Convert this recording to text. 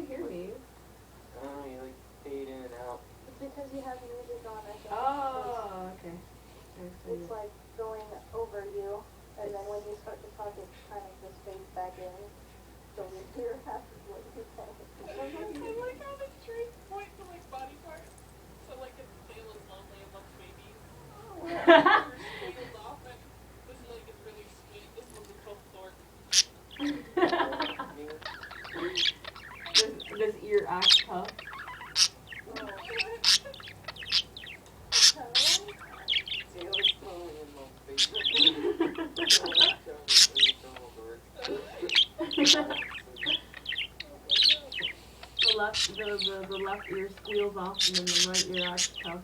hear me? You like fade in and out. It's because you have music on, I think. Oh, okay. It's like going over you, and then when you start to talk, it kind of just fades back in. So we hear half of what you're saying. I like how the trees point to like body parts. So like if the tail is lonely amongst babies. Squeals off and this leg is really sweet. This one's a tough sort. Does ear act tough? Tail is slowly in my face. The left ear squeals off and then the right ear acts tough.